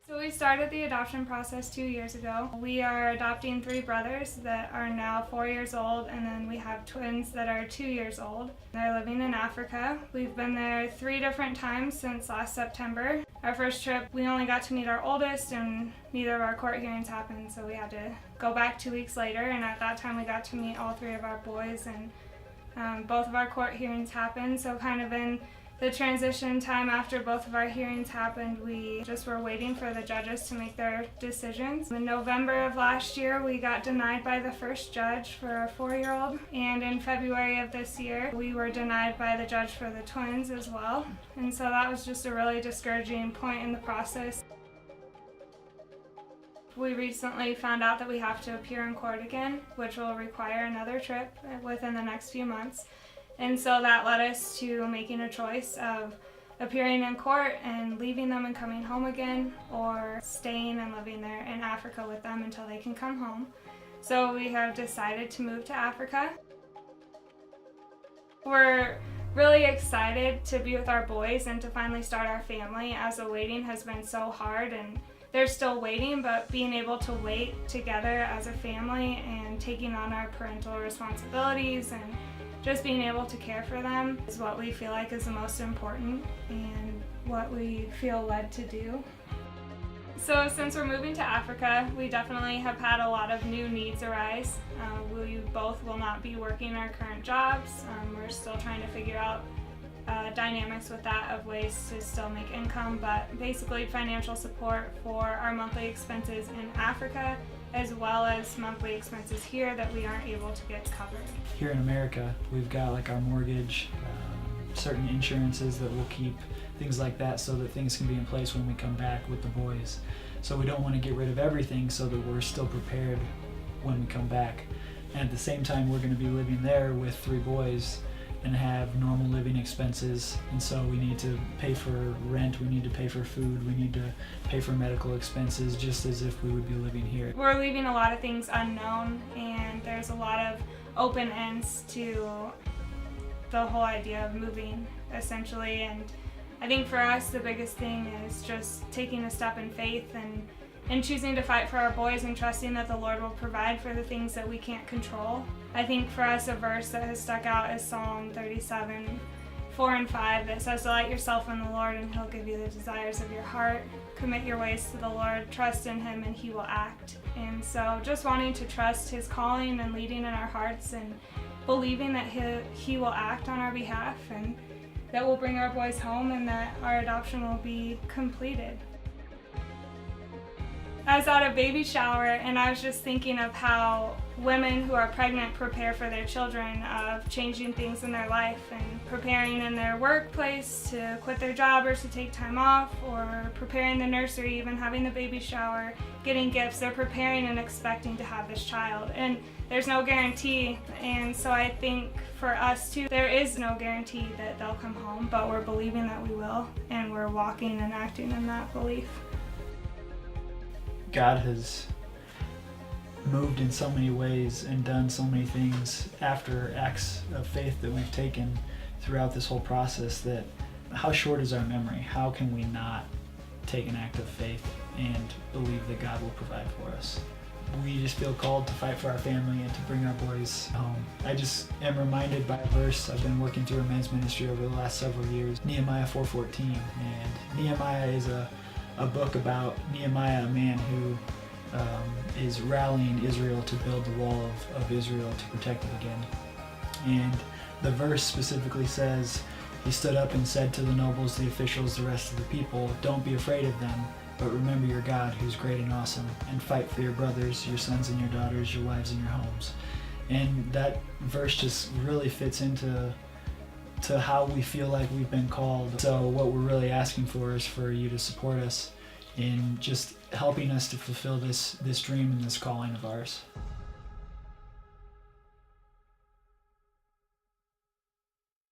So we started the adoption process 2 years ago. We are adopting 3 brothers that are now 4 years old, and then we have twins that are 2 years old. They're living in Africa. We've been there 3 different times since last September. Our first trip, we only got to meet our oldest, and neither of our court hearings happened, so we had to go back 2 weeks later, and at that time we got to meet all 3 of our boys, and both of our court hearings happened, so kind of in the transition time after both of our hearings happened, we just were waiting for the judges to make their decisions. In November of last year, we got denied by the first judge for our 4-year-old, and in February of this year, we were denied by the judge for the twins as well. And so that was just a really discouraging point in the process. We recently found out that we have to appear in court again, which will require another trip within the next few months. And so that led us to making a choice of appearing in court and leaving them and coming home again, or staying and living there in Africa with them until they can come home. So we have decided to move to Africa. We're really excited to be with our boys and to finally start our family, as the waiting has been so hard, and they're still waiting, but being able to wait together as a family and taking on our parental responsibilities and just being able to care for them is what we feel like is the most important and what we feel led to do. So since we're moving to Africa, we definitely have had a lot of new needs arise. We both will not be working our current jobs. We're still trying to figure out dynamics with that, of ways to still make income, but basically financial support for our monthly expenses in Africa, as well as monthly expenses here that we aren't able to get covered. Here in America, we've got like our mortgage, certain insurances that will keep things like that, so that things can be in place when we come back with the boys. So we don't want to get rid of everything, so that we're still prepared when we come back. And at the same time, we're going to be living there with 3 boys and have normal living expenses, and so we need to pay for rent, we need to pay for food, we need to pay for medical expenses, just as if we would be living here. We're leaving a lot of things unknown, and there's a lot of open ends to the whole idea of moving, essentially. And I think for us the biggest thing is just taking a step in faith and choosing to fight for our boys and trusting that the Lord will provide for the things that we can't control. I think for us, a verse that has stuck out is Psalm 37, 4 and 5, that says, "Delight yourself in the Lord, and He'll give you the desires of your heart. Commit your ways to the Lord, trust in Him, and He will act." And so just wanting to trust His calling and leading in our hearts, and believing that He will act on our behalf, and that we'll bring our boys home, and that our adoption will be completed. I was at a baby shower, and I was just thinking of how women who are pregnant prepare for their children, of changing things in their life and preparing in their workplace to quit their job or to take time off, or preparing the nursery, even having the baby shower, getting gifts. They're preparing and expecting to have this child, and there's no guarantee. And so I think for us too, there is no guarantee that they'll come home, but we're believing that we will, and we're walking and acting in that belief. God has moved in so many ways and done so many things after acts of faith that we've taken throughout this whole process, that how short is our memory? How can we not take an act of faith and believe that God will provide for us? We just feel called to fight for our family and to bring our boys home. I just am reminded by a verse. I've been working through a men's ministry over the last several years, Nehemiah 4:14, and Nehemiah is a book about Nehemiah, a man who is rallying Israel to build the wall of Israel to protect it again. And the verse specifically says, "He stood up and said to the nobles, the officials, the rest of the people, 'Don't be afraid of them, but remember your God who's great and awesome, and fight for your brothers, your sons and your daughters, your wives and your homes.'" And that verse just really fits into how we feel like we've been called. So what we're really asking for is for you to support us in just helping us to fulfill this dream and this calling of ours.